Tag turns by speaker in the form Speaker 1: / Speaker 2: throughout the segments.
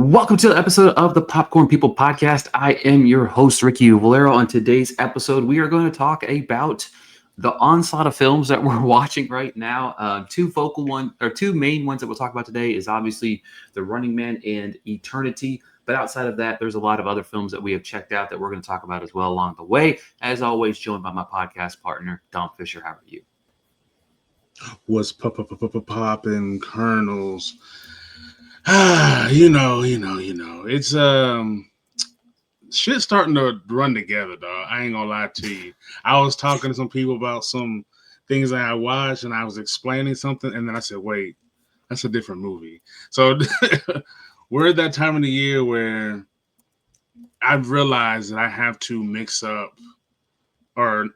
Speaker 1: Welcome to the episode of the Popcorn People podcast. I am your host, Ricky Valero. On today's episode, we are going to talk about the onslaught of films that we're watching right now. Two main ones that we'll talk about today is obviously The Running Man and Eternity. But outside of that, there's a lot of other films that we have checked out that we're going to talk about as well along the way. As always, joined by my podcast partner, Dom Fisher. How are you?
Speaker 2: Was popping kernels. It's shit starting to run together, dog. I ain't gonna lie to you. I was talking to some people about some things that I watched, and I was explaining something, and then I said, "Wait, that's a different movie." So we're at that time of the year where I've realized that I have to mix up or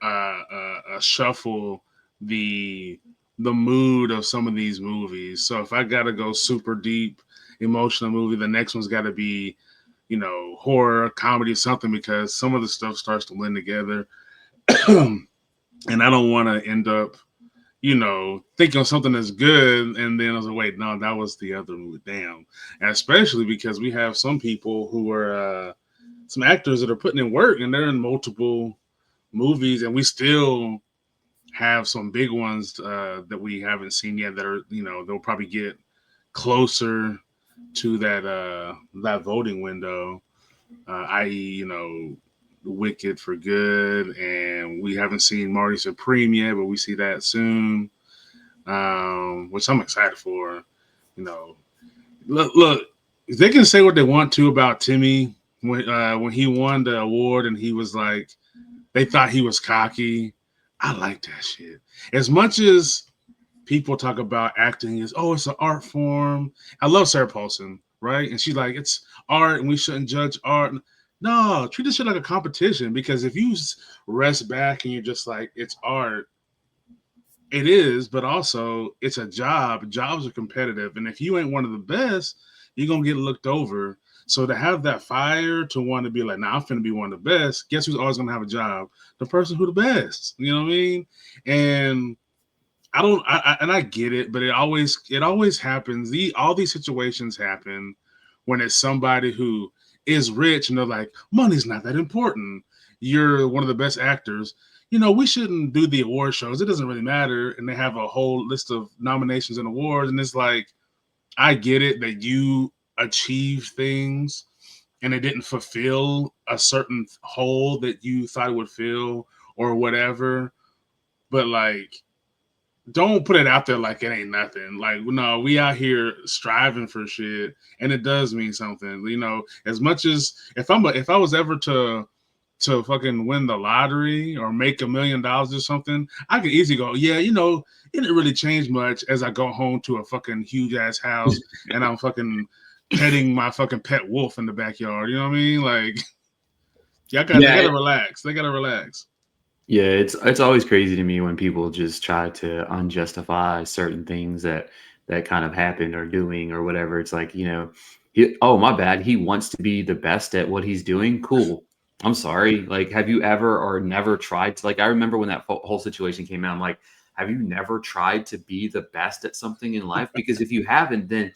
Speaker 2: shuffle the mood of some of these movies. So if I gotta go super deep emotional movie, the next one's got to be, horror, comedy, something, because some of the stuff starts to blend together, and I don't want to end up, thinking of something that's good, and then I was like, wait, no, that was the other movie. Damn, and especially because we have some people who are some actors that are putting in work, and they're in multiple movies, and we still have some big ones that we haven't seen yet that are, they'll probably get closer to that voting window, i.e., Wicked for Good, and we haven't seen Marty Supreme yet, but we see that soon, which I'm excited for. Look, they can say what they want to about Timmy when he won the award, and he was like, they thought he was cocky. I like that shit. As much as people talk about acting as, oh, it's an art form. I love Sarah Paulson, right? And she's like, it's art and we shouldn't judge art. No, treat this shit like a competition, because if you rest back and you're just like, it's art, it is, but also it's a job. Jobs are competitive. And if you ain't one of the best, you're going to get looked over. So to have that fire to want to be like, nah, I'm finna be one of the best, guess who's always going to have a job? The person who the best. You know what I mean? And I get it, but it always happens. All these situations happen when it's somebody who is rich and they're like, money's not that important. You're one of the best actors. We shouldn't do the award shows. It doesn't really matter. And they have a whole list of nominations and awards. And it's like, I get it that you achieve things and it didn't fulfill a certain hole that you thought it would fill or whatever. But like, don't put it out there like it ain't nothing. Like, no, we out here striving for shit, and it does mean something. As much as if I was ever to fucking win the lottery or make $1,000,000 or something, I could easily go, yeah, it didn't really change much as I go home to a fucking huge ass house and I'm fucking petting my fucking pet wolf in the backyard. You know what I mean? Like, they gotta relax. They gotta relax.
Speaker 1: Yeah, it's always crazy to me when people just try to unjustify certain things that kind of happened or doing or whatever. It's like, oh, my bad. He wants to be the best at what he's doing. Cool. I'm sorry. Like, have you ever or never tried to, like, I remember when that whole situation came out, I'm like, have you never tried to be the best at something in life? Because if you haven't, then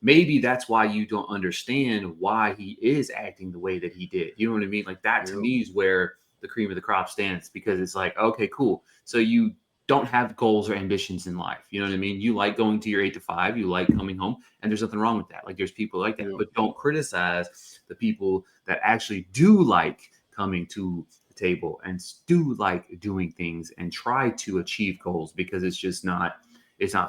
Speaker 1: maybe that's why you don't understand why he is acting the way that he did. You know what I mean? Like, that to me is where the cream of the crop stands, because it's like, okay, cool. So you don't have goals or ambitions in life. You know what I mean? You like going to your 8 to 5, you like coming home, and there's nothing wrong with that. Like, there's people like that, but don't criticize the people that actually do like coming to the table and do like doing things and try to achieve goals, because it's not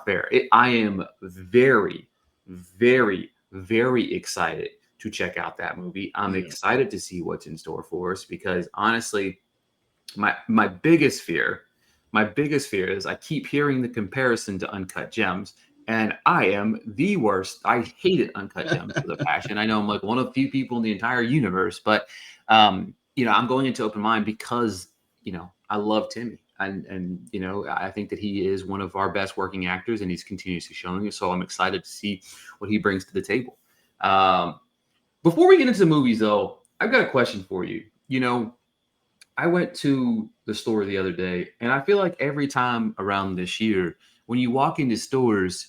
Speaker 1: fair. I am very, very, very excited to check out that movie. I'm excited to see what's in store for us, because honestly, my biggest fear is I keep hearing the comparison to Uncut Gems, and I am the worst. I hated Uncut Gems with a passion. I know I'm like one of the few people in the entire universe, but I'm going into open mind because I love Timmy. And I think that he is one of our best working actors, and he's continuously showing it. So I'm excited to see what he brings to the table. Before we get into the movies, though, I've got a question for you. I went to the store the other day, and I feel like every time around this year, when you walk into stores,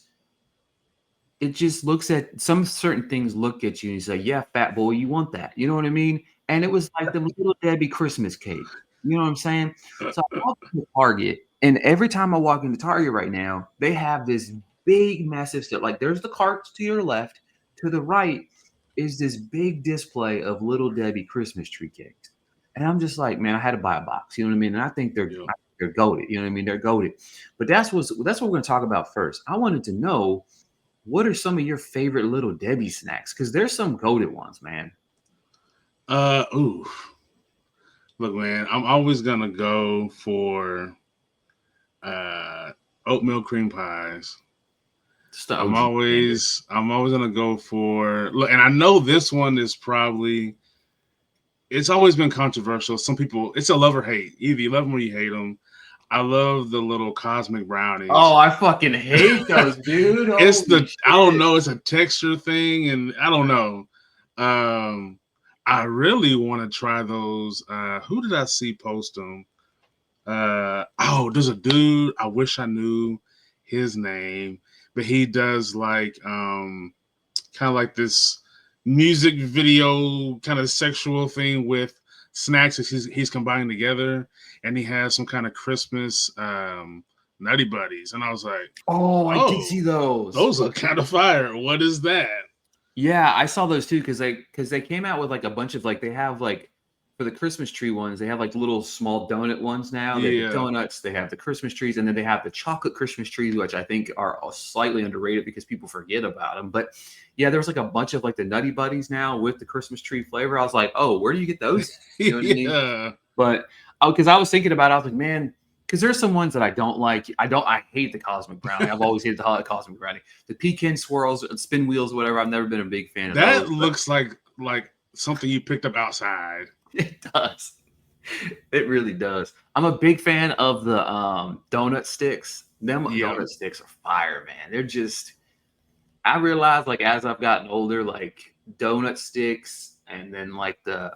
Speaker 1: it just looks at some certain things look at you and you say, "Yeah, fat boy, you want that." You know what I mean? And it was like the little Debbie Christmas cake. You know what I'm saying? So I walk into Target, and every time I walk into Target right now, they have this big, massive stuff. Like there's the carts to your left, to the right is this big display of little Debbie Christmas tree cakes. And I'm just like, man, I had to buy a box. You know what I mean? And
Speaker 2: Yeah.
Speaker 1: I think they're goaded. You know what I mean? They're goaded. But that's what we're gonna talk about first. I wanted to know what are some of your favorite little Debbie snacks? Because there's some goated ones, man.
Speaker 2: Ooh. Look, man, I'm always gonna go for uh oatmeal cream pies.
Speaker 1: Just the
Speaker 2: I'm
Speaker 1: OG standard.
Speaker 2: always I'm always gonna go for look, and I know this one is probably it's always been controversial. Some people it's a love or hate. Either you love them or you hate them. I love the little cosmic
Speaker 1: Oh,
Speaker 2: brownies.
Speaker 1: I fucking hate those, dude.
Speaker 2: It's
Speaker 1: Holy
Speaker 2: the I don't
Speaker 1: shit.
Speaker 2: know, it's a texture thing, and I don't know. Um, I really want to try those. Who did I see post them? Oh, there's a dude. I wish I knew his name, but he does like kind of like this music video kind of sexual thing with snacks that he's combining together, and he has some kind of Christmas nutty buddies, and I was like,
Speaker 1: Oh, I did
Speaker 2: oh,
Speaker 1: see those.
Speaker 2: those are kind of fire. What is that?
Speaker 1: Yeah, I saw those too because they came out with like a bunch of like they have like for the Christmas tree ones, they have like little small donut ones now. They have the
Speaker 2: Yeah,
Speaker 1: donuts, they have the Christmas trees, and then they have the chocolate Christmas trees, which I think are slightly underrated because people forget about them. But yeah, there was like a bunch of like the Nutty Buddies now with the Christmas tree flavor. I was like, oh, where do you get those at? You know what I mean?
Speaker 2: yeah,
Speaker 1: But oh, because I was thinking about it, I was like, man, because there's some ones that I don't like. I hate the cosmic brownie. I've always hated the cosmic brownie. The pecan swirls, spin wheels, whatever. I've never been a big fan of
Speaker 2: that
Speaker 1: those, but
Speaker 2: looks like something you picked up outside.
Speaker 1: it does. It really does. I'm a big fan of the donut sticks. Them
Speaker 2: Yeah,
Speaker 1: donut sticks are fire, man. They're just I realized like as I've gotten older, like donut sticks and then like the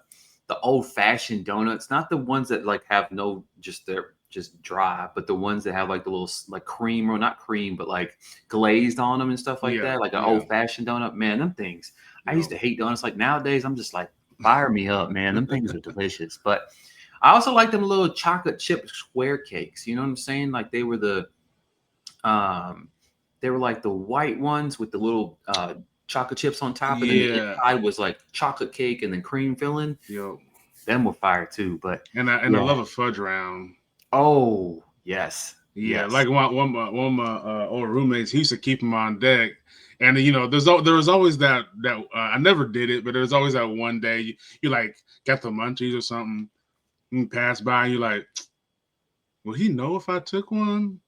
Speaker 1: old fashioned donuts, not the ones that like have no just they're just dry, but the ones that have like the little like cream or not cream, but like glazed on them and stuff like
Speaker 2: yeah,
Speaker 1: that, like an
Speaker 2: yeah,
Speaker 1: old fashioned donut. Man, them things. I
Speaker 2: yeah.
Speaker 1: used to hate donuts. Like nowadays, I'm just like fire me up, man. Them things are delicious. But I also like them little chocolate chip square cakes. You know what I'm saying? Like um they were like the white ones with the little chocolate chips on top, and then the
Speaker 2: Yeah,
Speaker 1: inside was like chocolate cake and then cream filling.
Speaker 2: yo,
Speaker 1: Them were fire too. But
Speaker 2: and I
Speaker 1: yeah.
Speaker 2: love a fudge round.
Speaker 1: Oh yes,
Speaker 2: Yeah,
Speaker 1: yes.
Speaker 2: like one of my old roommates, he used to keep them on deck, and there was always that I never did it, but there was always that one day you like got the munchies or something, and you pass by, and you're like, will he know if I took one?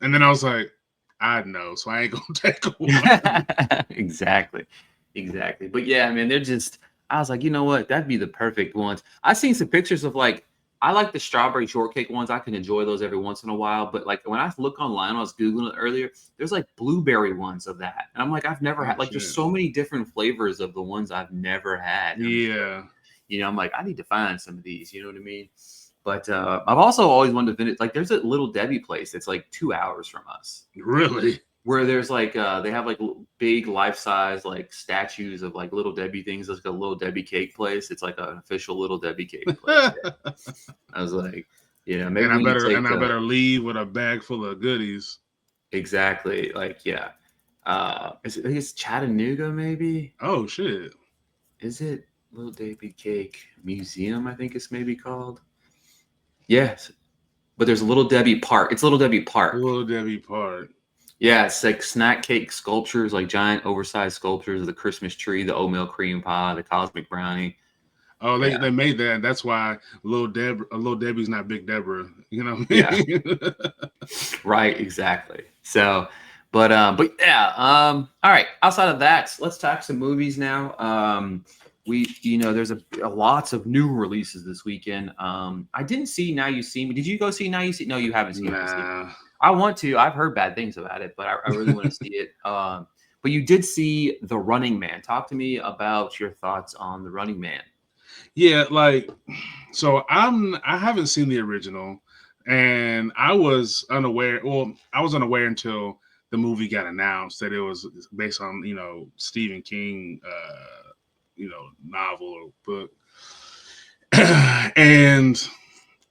Speaker 2: And then I was like, I know, so I ain't gonna take one.
Speaker 1: Exactly. Exactly. But yeah, man, they're just I was like, you know what? That'd be the perfect ones. I seen some pictures of like I like the strawberry shortcake ones. I can enjoy those every once in a while. But like when I look online, I was Googling it earlier, there's like blueberry ones of that. And I'm like, I've never had
Speaker 2: Oh
Speaker 1: like there's
Speaker 2: shit.
Speaker 1: so many different flavors of the ones I've never had. And I'm just like,
Speaker 2: Yeah,
Speaker 1: you know, I'm like, I need to find some of these, you know what I mean? But I've also always wanted to visit like there's a little Debbie place that's like 2 hours from us
Speaker 2: really.
Speaker 1: where there's like they have like big life size like statues of like little Debbie things. It's like a little Debbie cake place. It's like an official little Debbie cake place.
Speaker 2: and
Speaker 1: Yeah. I was like, you know, maybe we need to take
Speaker 2: I better leave with a bag full of goodies.
Speaker 1: exactly like yeah. I think it's Chattanooga maybe.
Speaker 2: Oh shit.
Speaker 1: Is it Little Debbie Cake Museum? I think it's maybe called. Yes, but there's a Little Debbie Park. It's Little Debbie Park.
Speaker 2: Little Debbie part.
Speaker 1: Yeah, it's like snack cake sculptures, like giant oversized sculptures of the Christmas tree, the oatmeal cream pie, the cosmic brownie.
Speaker 2: Oh,
Speaker 1: Yeah,
Speaker 2: they made that. That's why Little Debbie's not Big Deborah. You know what I
Speaker 1: yeah,
Speaker 2: mean?
Speaker 1: right, exactly. So, but yeah, all right. Outside of that, let's talk some movies now. You know, there's a lots of new releases this weekend. I didn't see Now You See Me. Did you go see Now You See? No, you haven't seen Now You See Me.
Speaker 2: Nah.
Speaker 1: I want to. I've heard bad things about it, but I really want to see it. But you did see The Running Man. Talk to me about your thoughts on The Running Man.
Speaker 2: Yeah, like so I haven't seen the original, and I was unaware. Well, I was unaware until the movie got announced that it was based on Stephen King novel or book. And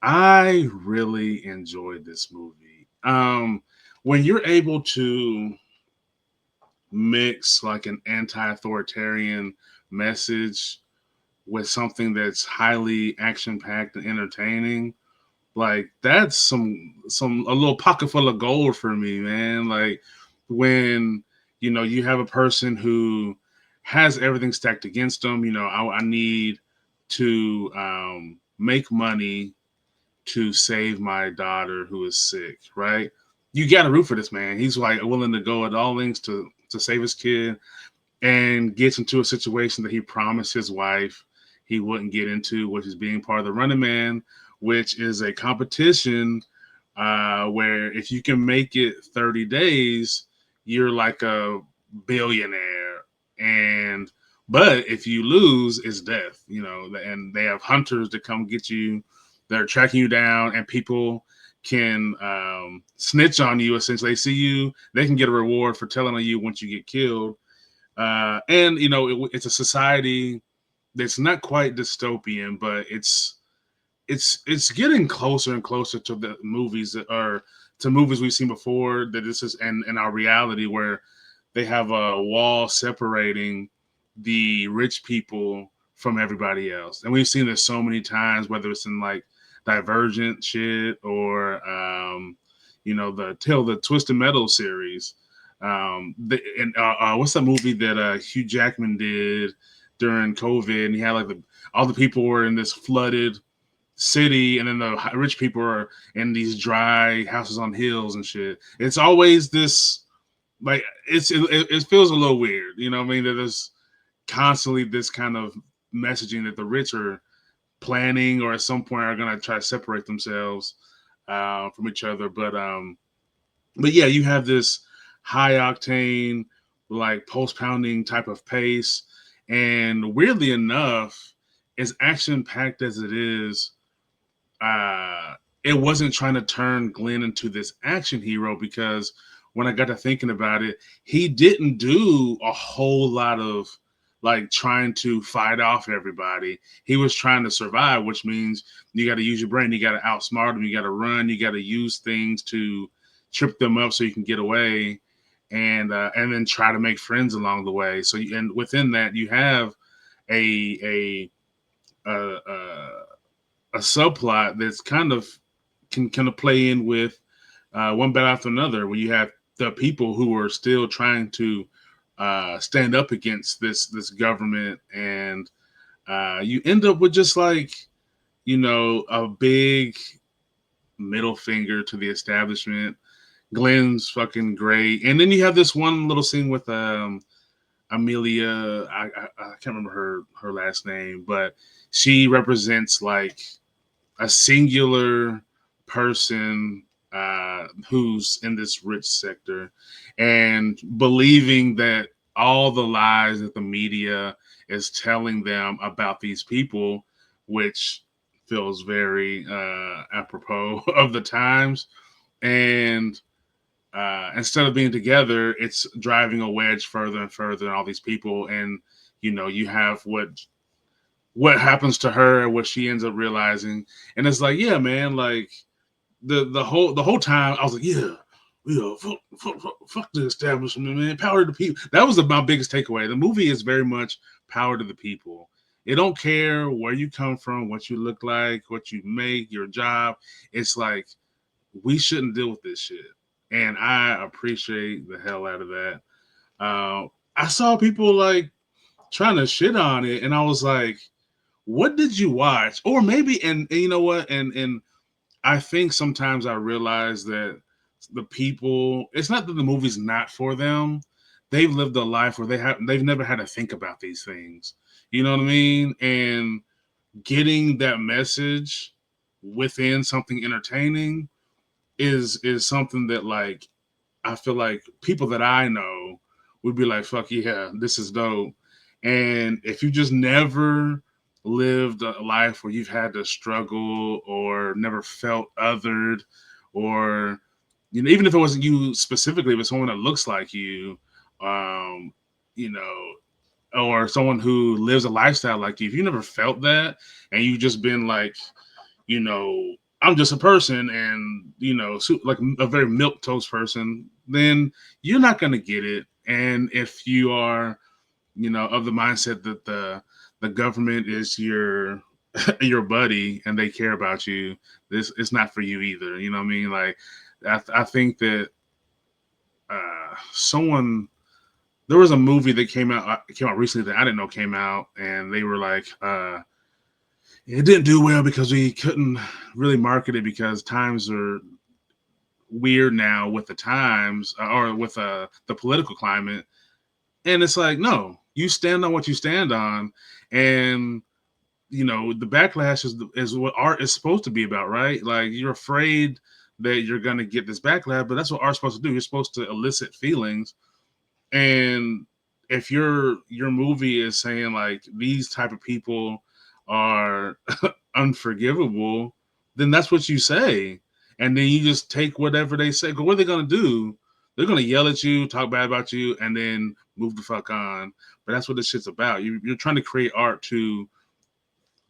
Speaker 2: I really enjoyed this movie. When you're able to mix like an anti-authoritarian message with something that's highly action-packed and entertaining, like that's some a little pocket full of gold for me, man. Like when you have a person who has everything stacked against them. I need to make money to save my daughter who is sick, right? You got to root for this man. He's like willing to go at all lengths to save his kid, and gets into a situation that he promised his wife he wouldn't get into, which is being part of the Running Man, which is a competition where if you can make it 30 days, you're like a billionaire. And but if you lose, it's death. And they have hunters that come get you, that are tracking you down, and people can snitch on you. Essentially, they see you, they can get a reward for telling on you once you get killed. And it's a society that's not quite dystopian, but it's getting closer and closer to the movies that are to movies we've seen before. That this is and our reality, where they have a wall separating the rich people from everybody else. And we've seen this so many times, whether it's in like Divergent shit or the Twisted Metal series. What's that movie that Hugh Jackman did during COVID? And he had like all the people were in this flooded city, and then the rich people are in these dry houses on hills and shit. It's always this like it feels a little weird, you know what I mean? That there's constantly this kind of messaging that the rich are planning or at some point are gonna try to separate themselves from each other. But yeah, you have this high octane, like post pounding type of pace. And weirdly enough, as action packed as it is, it wasn't trying to turn Glenn into this action hero, because when I got to thinking about it, he didn't do a whole lot of like trying to fight off everybody. He was trying to survive, which means you got to use your brain. You got to outsmart them. You got to run. You got to use things to trip them up so you can get away, and then try to make friends along the way. And within that, you have a a, a, a subplot that's kind of can kind of play in with one battle after another, where you have the people who are still trying to stand up against this government, and you end up with just like a big middle finger to the establishment. Glenn's fucking great, and then you have this one little scene with Amelia. I can't remember her last name, but she represents like a singular person who's in this rich sector and believing that all the lies that the media is telling them about these people, which feels very apropos of the times. And instead of being together, it's driving a wedge further and further in all these people. And you have what happens to her, what she ends up realizing, and it's like, yeah, man, like the whole time I was like, yeah, fuck the establishment, man, power to the people. That was my biggest takeaway. The movie is very much power to the people. It don't care where you come from, what you look like, what you make, your job. It's like we shouldn't deal with this shit, and I appreciate the hell out of that. I saw people like trying to shit on it, and I was like, what did you watch? Or maybe, and you know what? And I think sometimes I realize that the people, it's not that the movie's not for them. They've lived a life where they've never had to think about these things. You know what I mean? And getting that message within something entertaining is something that like I feel like people that I know would be like, fuck yeah, this is dope. And if you just never lived a life where you've had to struggle or never felt othered or you know, even if it wasn't you specifically, but someone that looks like you, um, you know, or someone who lives a lifestyle like you, if you never felt that and you just been like, you know, I'm just a person and, you know, like a very milk toast person, then you're not going to get it. And if you are, you know, of the mindset that the government is your your buddy and they care about you, this it's not for you either. You know what I mean? Like, I think that someone there was a movie that came out recently that I didn't know came out, and they were like, it didn't do well because we couldn't really market it because times are weird now with the times or with the political climate. And it's like, no, you stand on what you stand on, and you know the backlash is what art is supposed to be about, right? Like you're afraid that you're gonna get this backlash, but that's what art's supposed to do. You're supposed to elicit feelings, and if your movie is saying like these type of people are unforgivable, then that's what you say, and then you just take whatever they say. Because what are they gonna do? They're gonna yell at you, talk bad about you, and then move the fuck on. But that's what this shit's about. You're trying to create art to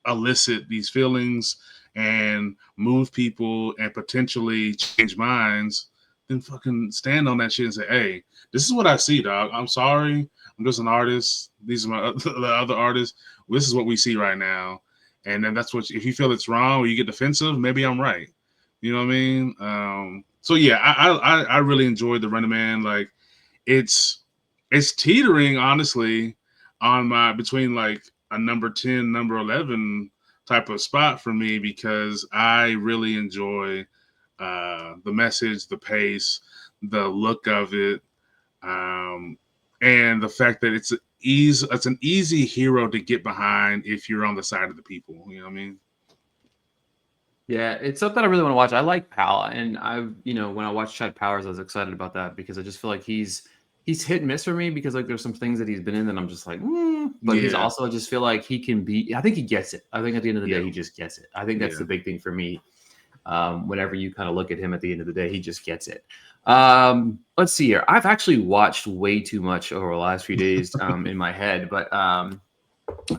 Speaker 2: elicit these feelings and move people and potentially change minds, then fucking stand on that shit and say, hey, this is what I see, dog. I'm sorry. I'm just an artist. These are my the other artists. This is what we see right now. And then that's what, if you feel it's wrong or you get defensive, maybe I'm right. You know what I mean? So yeah, I really enjoyed the Running Man. Like it's it's teetering honestly on my between like a number 10, number 11 type of spot for me because I really enjoy the message, the pace, the look of it, um, and the fact that it's an easy hero to get behind if you're on the side of the people. You know what I mean?
Speaker 1: Yeah, it's something I really want to watch. I like Pal, and I've when I watched Chad Powers, I was excited about that because I just feel like he's hit and miss for me because like there's some things that he's been in that I'm just like, but he's
Speaker 2: Yeah,
Speaker 1: also I just feel like he can be. I think he gets it. I think at the end of the day,
Speaker 2: yeah,
Speaker 1: he just gets it. I think that's
Speaker 2: yeah.
Speaker 1: the big thing for me. Whenever you kind of look at him at the end of the day, he just gets it. Let's see here. I've actually watched way too much over the last few days in my head, but a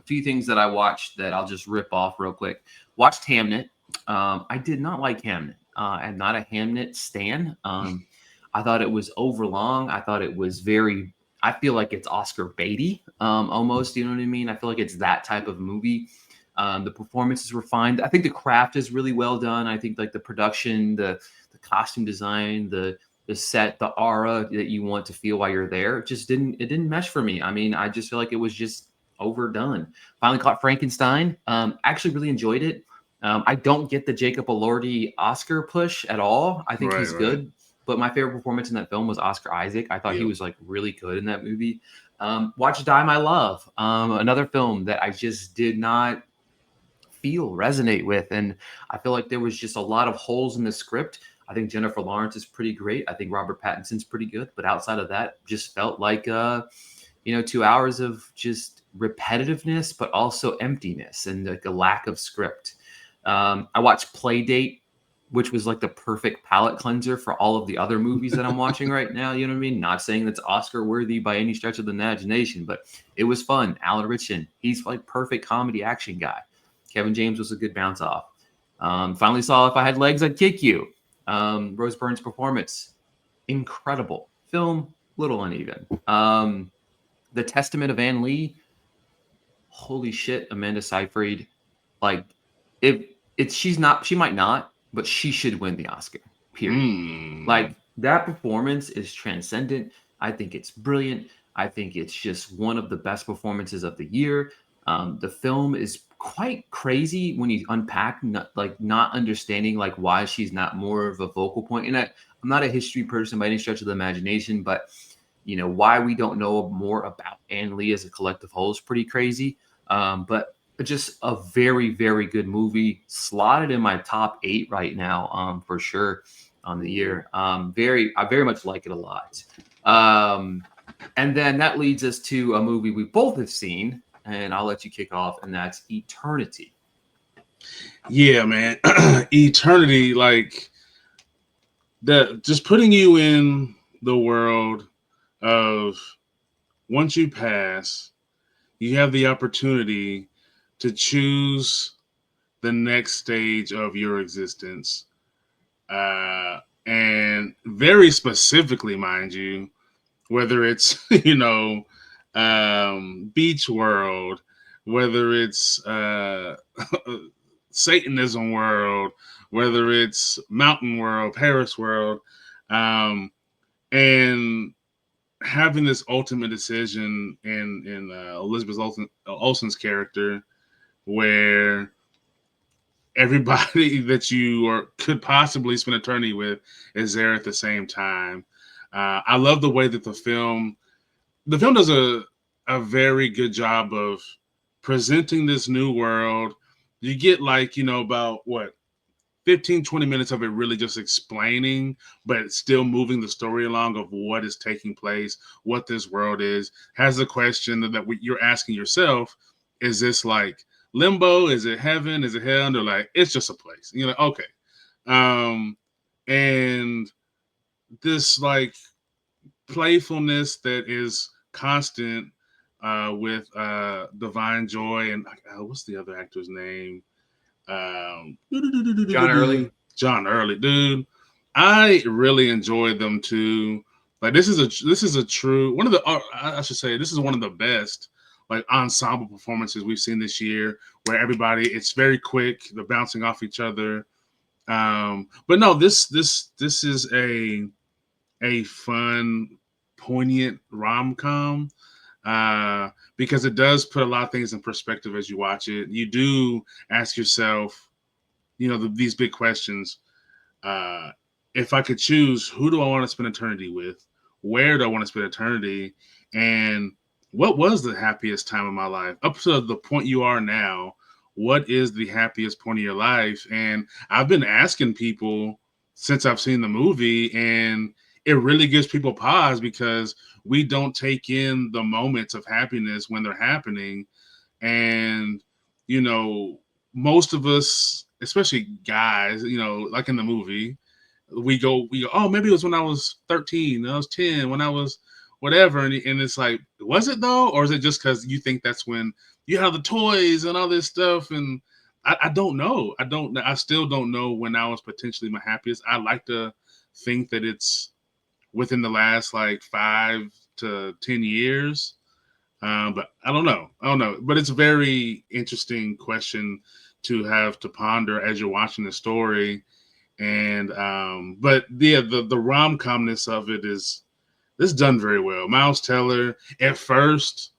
Speaker 1: few things that I watched that I'll just rip off real quick. Watched Hamnet. I did not like Hamnet. I'm not a Hamnet stan. I thought it was overlong. I thought it was very. I feel like it's Oscar baity, almost. You know what I mean? I feel like it's that type of movie. The performances were fine. I think the craft is really well done. I think like the production, the costume design, the set, the aura that you want to feel while you're there, it didn't mesh for me. I mean, I just feel like it was just overdone. Finally caught Frankenstein. Actually really enjoyed it. I don't get the Jacob Elordi Oscar push at all. I think
Speaker 2: Right,
Speaker 1: he's
Speaker 2: right.
Speaker 1: good, but my favorite performance in that film was Oscar Isaac. I thought he
Speaker 2: Yep.
Speaker 1: was like really good in that movie. Watch Die My Love, another film that I just did not feel resonate with, and I feel like there was just a lot of holes in the script. I think Jennifer Lawrence is pretty great. I think Robert Pattinson's pretty good, but outside of that, just felt like 2 hours of just repetitiveness, but also emptiness and like a lack of script. I watched Playdate, which was like the perfect palate cleanser for all of the other movies that I'm watching right now. You know what I mean? Not saying that's Oscar worthy by any stretch of the imagination, but it was fun. Alan Ritchson, he's like perfect comedy action guy. Kevin James was a good bounce off. Finally saw If I Had Legs, I'd Kick You. Rose Byrne's performance, incredible. Film, little uneven. The Testament of Anne Lee, holy shit, Amanda Seyfried. Like, if it's she might not, but she should win the Oscar. Period.
Speaker 2: Mm.
Speaker 1: Like that performance is transcendent. I think it's brilliant. I think it's just one of the best performances of the year. The film is quite crazy when you unpack, not understanding like why she's not more of a vocal point. And I'm not a history person by any stretch of the imagination, but why we don't know more about Anne Lee as a collective whole is pretty crazy. But just a very, very good movie, slotted in my top 8 right now, for sure on the year. I very much like it a lot. And then that leads us to a movie we both have seen, and I'll let you kick off, and that's Eternity.
Speaker 2: Yeah, man. Eternity, like that just putting you in the world of once you pass, you have the opportunity to choose the next stage of your existence. And very specifically, mind you, whether it's, beach world, whether it's Satanism world, whether it's mountain world, Paris world, um, and having this ultimate decision in Elizabeth Olsen's character, where everybody that you could possibly spend eternity with is there at the same time. I love the way that the film does a very good job of presenting this new world. You get like, about what, 15-20 minutes of it really just explaining, but still moving the story along of what is taking place, what this world is. Has the question that you're asking yourself: is this like limbo? Is it heaven? Is it hell? And they're like, it's just a place. You're like, okay. And this like playfulness that is constant with Divine Joy and what's the other actor's name? Um,
Speaker 1: John Early.
Speaker 2: John Early, dude. I really enjoyed them too. Like this is a true one of the I should say this is one of the best like ensemble performances we've seen this year, where everybody it's very quick, they're bouncing off each other. But no, this is a fun, poignant rom com because it does put a lot of things in perspective as you watch it. You do ask yourself, these big questions. Uh, if I could choose, who do I want to spend eternity with? Where do I want to spend eternity? And what was the happiest time of my life? Up to the point you are now, what is the happiest point of your life? And I've been asking people since I've seen the movie, and it really gives people pause because we don't take in the moments of happiness when they're happening. And, you know, most of us, especially guys, like in the movie, we go, oh, maybe it was when I was 13, I was 10, when I was whatever. And it's like, was it though? Or is it just because you think that's when you have the toys and all this stuff? And I don't know. I still don't know when I was potentially my happiest. I like to think that it's within the last like 5 to 10 years. But I don't know. I don't know. But it's a very interesting question to have to ponder as you're watching the story. And but yeah, the rom comness of it is this done very well. Miles Teller at first,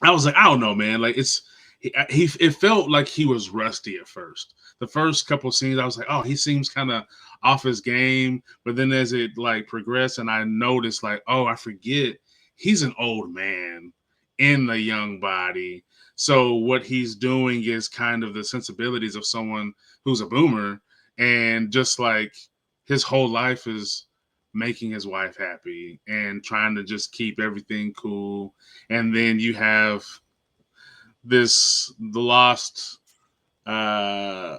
Speaker 2: I was like, I don't know, man. Like he it felt like he was rusty at first. The first couple of scenes, I was like, oh, he seems kind of off his game. But then as it like progressed, and I noticed like, oh, I forget he's an old man in the young body. So what he's doing is kind of the sensibilities of someone who's a boomer, and just like his whole life is making his wife happy and trying to just keep everything cool. And then you have the lost uh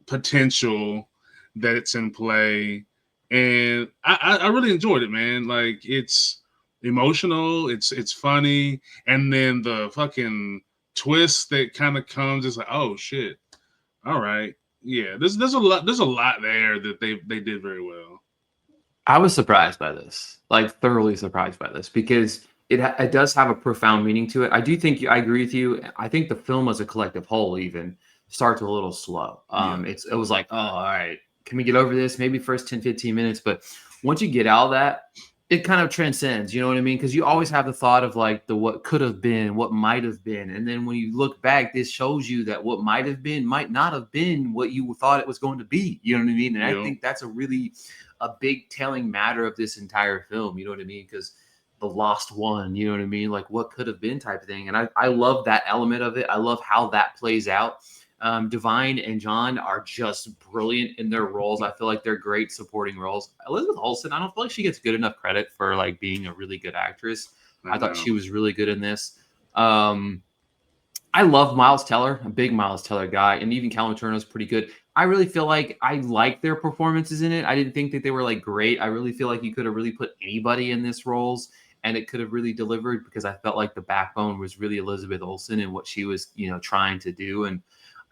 Speaker 2: potential that's in play. And I really enjoyed it, man. Like it's emotional, it's funny, and then the fucking twist that kind of comes is like, oh shit, all right. Yeah, there's a lot there that they did very well.
Speaker 1: I was surprised by this, like thoroughly surprised by this, because it does have a profound meaning to it. I do think I agree with you. I think the film as a collective whole even starts a little slow.
Speaker 2: Yeah.
Speaker 1: It was like, oh, all right, can we get over this? Maybe first 10, 15 minutes, but once you get out of that, it kind of transcends. You know what I mean? Because you always have the thought of like the what could have been, what might have been, and then when you look back, this shows you that what might have been might not have been what you thought it was going to be. You know what I mean? And I
Speaker 2: Yeah.
Speaker 1: think that's a big telling matter of this entire film. You know what I mean? Because the lost one, you know what I mean? Like what could have been type of thing. And I love that element of it. I love how that plays out. Divine and John are just brilliant in their roles. I feel like they're great supporting roles. Elizabeth Olsen, I don't feel like she gets good enough credit for like being a really good actress.
Speaker 2: I
Speaker 1: I thought
Speaker 2: know.
Speaker 1: she was really good in this. I love Miles Teller, a big Miles Teller guy, and even Callum Turner is pretty good. I really feel like I like their performances in it. I didn't think that they were like great. I really feel like you could have really put anybody in this roles and it could have really delivered because I felt like the backbone was really Elizabeth Olsen and what she was, trying to do. And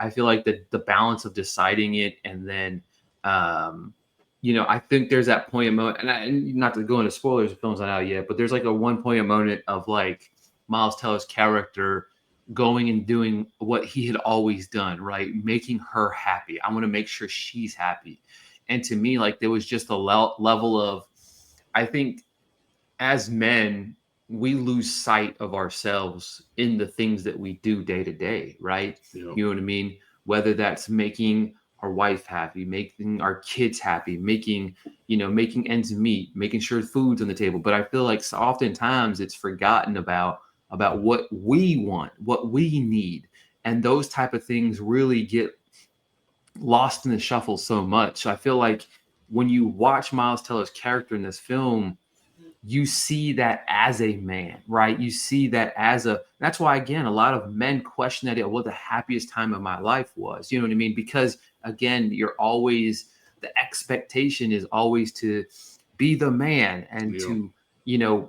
Speaker 1: I feel like the balance of deciding it and then, I think there's that point of moment, and not to go into spoilers, the film's not out yet, but there's like a one point of moment of like Miles Teller's character going and doing what he had always done, right? Making her happy. I want to make sure she's happy. And to me, like there was just a level of, I think as men, we lose sight of ourselves in the things that we do day to day, right?
Speaker 2: Yep.
Speaker 1: You know what I mean? Whether that's making our wife happy, making our kids happy, making ends meet, making sure food's on the table. But I feel like so oftentimes it's forgotten about what we want, what we need. And those type of things really get lost in the shuffle so much. So I feel like when you watch Miles Teller's character in this film, you see that as a man, right? You see that as that's why, again, a lot of men question that, what the happiest time of my life was. You know what I mean? Because, again, the expectation is always to be the man and
Speaker 2: Yep.
Speaker 1: to,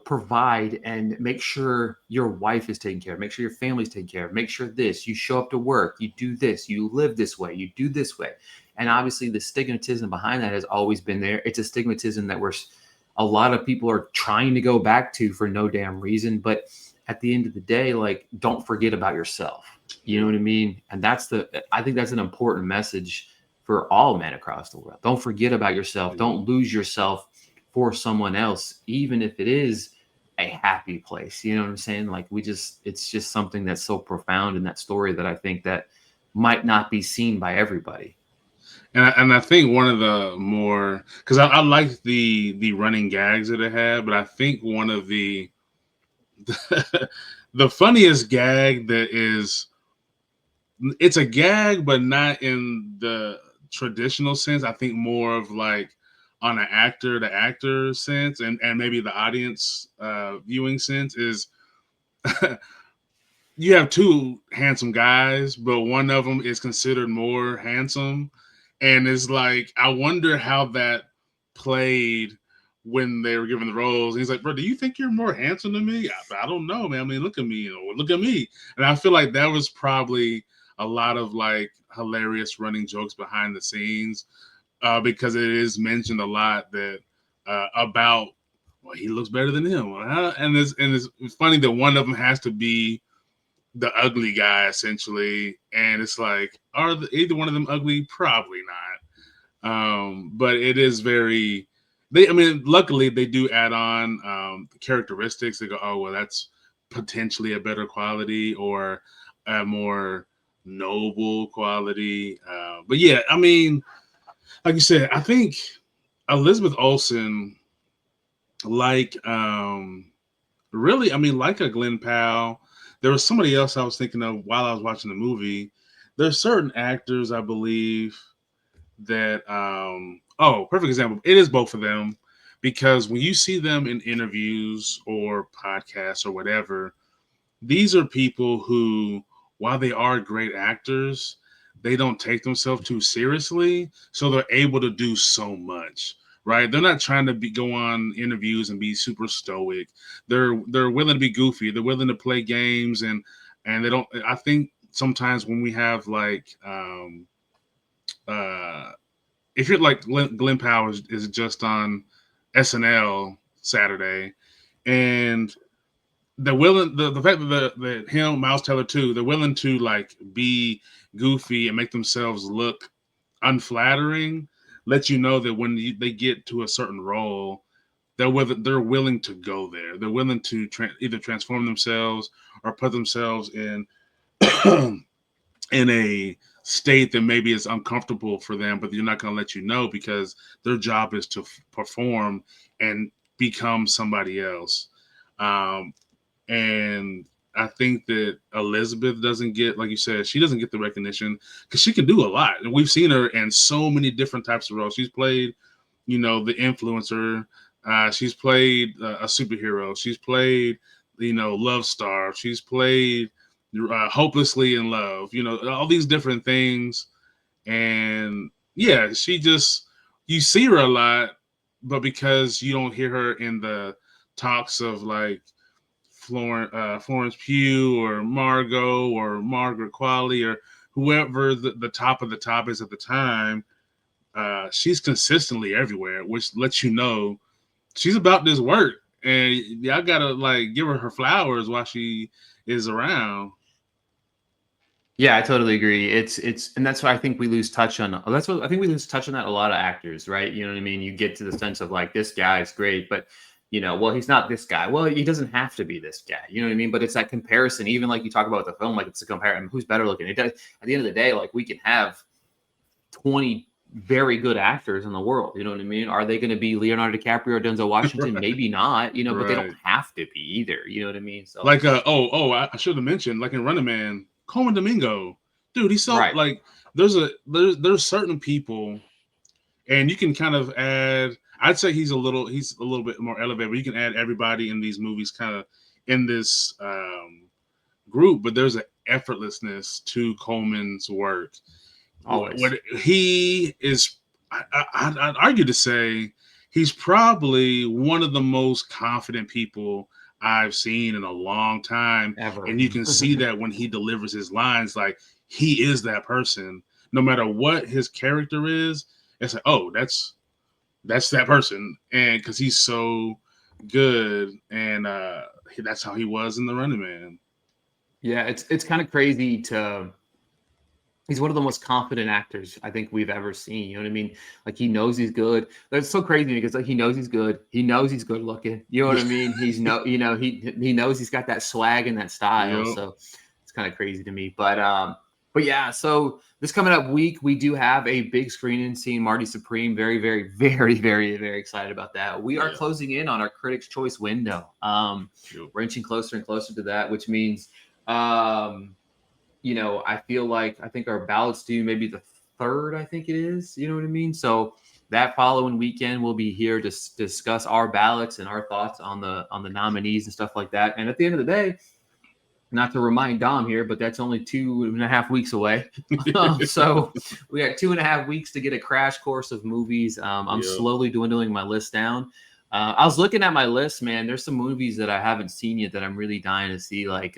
Speaker 1: provide and make sure your wife is taken care of, make sure your family's taken care of, make sure you show up to work, you do this, you live this way, you do this way. And obviously the stigmatism behind that has always been there. It's a stigmatism that a lot of people are trying to go back to for no damn reason. But at the end of the day, like, don't forget about yourself. You know
Speaker 2: Yep.
Speaker 1: what I mean? And I think that's an important message for all men across the world. Don't forget about yourself.
Speaker 2: Yep.
Speaker 1: Don't lose yourself for someone else, even if it is a happy place. You know what I'm saying? Like it's just something that's so profound in that story that I think that might not be seen by everybody.
Speaker 2: And I think one of the more, because I like the running gags that it had, but I think one of the the funniest gag that is, it's a gag, but not in the traditional sense. I think more of like on an actor to actor sense, and maybe the audience viewing sense is you have two handsome guys, but one of them is considered more handsome, and it's like I wonder how that played when they were given the roles. And he's like, "Bro, do you think you're more handsome than me? I don't know, man. I mean, look at me, look at me." And I feel like that was probably a lot of like hilarious running jokes behind the scenes, because it is mentioned a lot that about, well, he looks better than him, and it's funny that one of them has to be the ugly guy essentially, and it's like, either one of them ugly? Probably not. But it is very. I mean, luckily they do add on characteristics. They go, oh well, that's potentially a better quality or a more noble quality. But yeah, I mean, like you said, I think Elizabeth Olsen, like really, I mean, like a Glenn Powell. There was somebody else I was thinking of while I was watching the movie. There's certain actors, I believe, that perfect example. It is both of them, because when you see them in interviews or podcasts or whatever, these are people who, while they are great actors, they don't take themselves too seriously, so they're able to do so much. Right? They're not trying to go on interviews and be super stoic. They're willing to be goofy. They're willing to play games, and they don't. I think sometimes when we have like uh, if you're like Glenn Powell is just on SNL Saturday, and they're willing, the fact that the him Miles Teller too, they're willing to like be goofy and make themselves look unflattering, let you know that when they get to a certain role, they're willing to go there. They're willing to either transform themselves or put themselves in in a state that maybe is uncomfortable for them, but you're not going to let you know because their job is to perform and become somebody else. Um, and I think that Elizabeth doesn't get, like you said, she doesn't get the recognition because she can do a lot. And we've seen her in so many different types of roles. She's played, the influencer. She's played a superhero. She's played, love star. She's played hopelessly in love. All these different things. And yeah, she just, you see her a lot, but because you don't hear her in the talks of like Florence Pugh or Margot or Margaret Qualley or whoever the top of the top is at the time, she's consistently everywhere, which lets you know she's about this work, and y'all gotta like give her flowers while she is around.
Speaker 1: Yeah, I totally agree. And that's why I think we lose touch on. That's what I think we lose touch on that a lot of actors, right? You know what I mean? You get to the sense of like this guy is great, but well, he's not this guy. Well, he doesn't have to be this guy. You know what I mean? But it's that comparison. Even like you talk about the film, like it's a comparison. Who's better looking? It does. At the end of the day, like we can have 20 very good actors in the world. You know what I mean? Are they going to be Leonardo DiCaprio or Denzel Washington?
Speaker 2: Right.
Speaker 1: Maybe not. But they don't
Speaker 2: Right.
Speaker 1: have to be either. You know what I mean? So
Speaker 2: Like I should have mentioned, like in Running Man, Coleman Domingo, dude, he's so
Speaker 1: right.
Speaker 2: like there's certain people, and you can kind of add. I'd say he's a little bit more elevated, but you can add everybody in these movies kind of in this group. But there's an effortlessness to Coleman's work.
Speaker 1: Always.
Speaker 2: What he is, I'd argue to say he's probably one of the most confident people I've seen in a long time.
Speaker 1: Ever.
Speaker 2: And you can see that when he delivers his lines, like he is that person. No matter what his character is, it's like, oh, that's that person. And because he's so good, and that's how he was in The Running Man.
Speaker 1: Yeah, it's kind of crazy to he's one of the most confident actors I think we've ever seen. You know what I mean? Like he knows he's good. That's so crazy because like he knows he's good. He knows he's good looking. You know what I mean? He's he knows he's got that swag and that style.
Speaker 2: Yep.
Speaker 1: So it's kind of crazy to me. But yeah, so this coming up week, we do have a big screening seeing Marty Supreme. Very, very, very, very, very excited about that. We are
Speaker 2: Yeah.
Speaker 1: closing in on our Critics' Choice window.
Speaker 2: Yep.
Speaker 1: We're inching closer and closer to that, which means um I feel like I think our ballots due maybe the third, I think it is. You know what I mean? So that following weekend, we'll be here to discuss our ballots and our thoughts on the nominees and stuff like that. And at the end of the day, not to remind Dom here, but that's only 2.5 weeks away. So we got 2.5 weeks to get a crash course of movies. I'm
Speaker 2: Yep.
Speaker 1: slowly dwindling my list down. I was looking at my list, man. There's some movies that I haven't seen yet that I'm really dying to see, like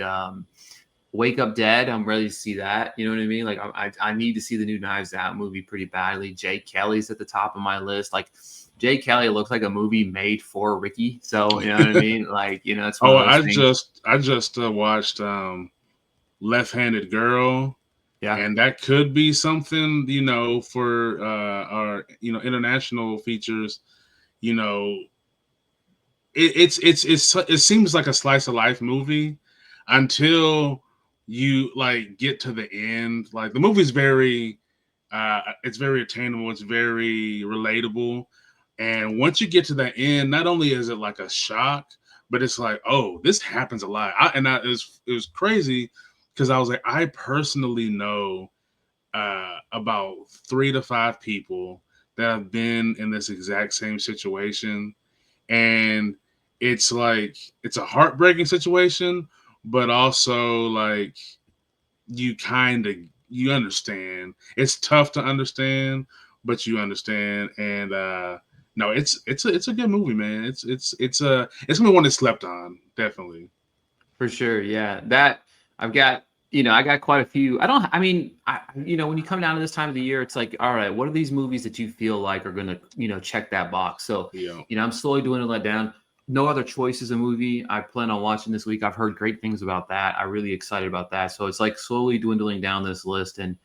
Speaker 1: Wake Up Dead. I'm ready to see that. You know what I mean? Like I need to see the new Knives Out movie pretty badly. Jay Kelly's at the top of my list. Like Jay Kelly looks like a movie made for Ricky. So you know what I mean? Like it's one
Speaker 2: Oh,
Speaker 1: of those things.
Speaker 2: I just watched Left-Handed Girl,
Speaker 1: Yeah,
Speaker 2: and that could be something for our international features. You know, it seems like a slice of life movie until you like get to the end. Like the movie's very it's very attainable, it's very relatable, and once you get to the end, not only is it like a shock, but it's like, oh, this happens a lot. It was crazy because I was like, I personally know about 3 to 5 people that have been in this exact same situation, and it's like it's a heartbreaking situation, but also like you understand. It's tough to understand, but you understand. And no, it's a good movie, man. It's gonna be one that slept on, definitely.
Speaker 1: for sure. Yeah, that I've got. I got quite a few. I don't. I mean, when you come down to this time of the year, it's like, all right, what are these movies that you feel like are gonna, check that box? So,
Speaker 2: Yeah.
Speaker 1: I'm slowly doing that down. No Other Choice is a movie I plan on watching this week. I've heard great things about that. I'm really excited about that. So it's like slowly dwindling down this list and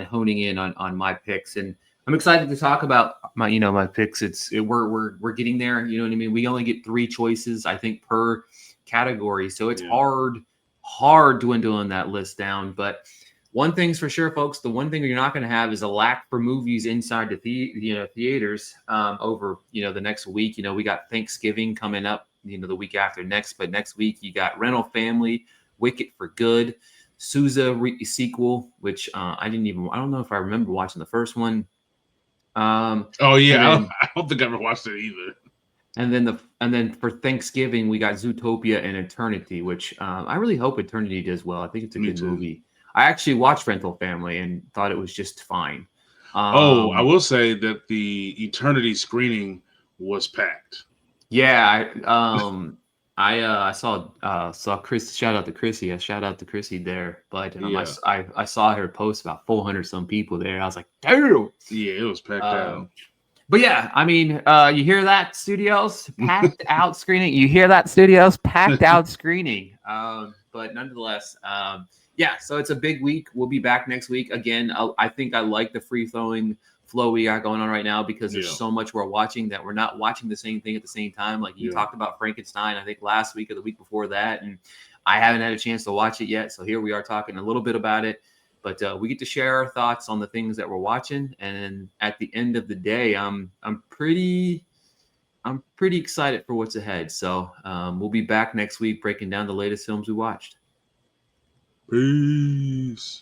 Speaker 1: honing in on my picks. And I'm excited to talk about my picks. We're getting there. You know what I mean? We only get 3 choices, I think, per category. So it's
Speaker 2: Yeah.
Speaker 1: hard dwindling that list down. But one thing's for sure, folks. The one thing you're not going to have is a lack for movies inside the theaters over the next week. We got Thanksgiving coming up. The week after next, but next week you got Rental Family, Wicked for Good, Sousa sequel, which I don't know if I remember watching the first one.
Speaker 2: Oh
Speaker 1: And
Speaker 2: yeah,
Speaker 1: then
Speaker 2: I don't think I ever watched it either.
Speaker 1: and then for Thanksgiving we got Zootopia and Eternity, which I really hope Eternity does well. I think it's a
Speaker 2: Me
Speaker 1: good
Speaker 2: too.
Speaker 1: movie. I actually watched Rental Family and thought it was just fine.
Speaker 2: Oh, I
Speaker 1: Um,
Speaker 2: will say that the Eternity screening was packed.
Speaker 1: yeah, I saw Chris. Shout out to Chrissy. Shout out to Chrissy there. But
Speaker 2: Yeah,
Speaker 1: I saw her post about 400 some people there. I was like, damn.
Speaker 2: yeah, it was packed out.
Speaker 1: Um, but yeah, I mean, you hear that, studios? Packed out screening. You hear that, studios? Packed out screening. But nonetheless, yeah, so it's a big week. We'll be back next week. Again, I think I like the free flowing flow we got going on right now because there's
Speaker 2: Yeah,
Speaker 1: so much we're watching that we're not watching the same thing at the same time. Like you
Speaker 2: yeah.
Speaker 1: talked about Frankenstein, I think last week or the week before that, and I haven't had a chance to watch it yet. So here we are talking a little bit about it. But we get to share our thoughts on the things that we're watching, and at the end of the day, I'm pretty excited for what's ahead. So we'll be back next week breaking down the latest films we watched.
Speaker 2: Peace.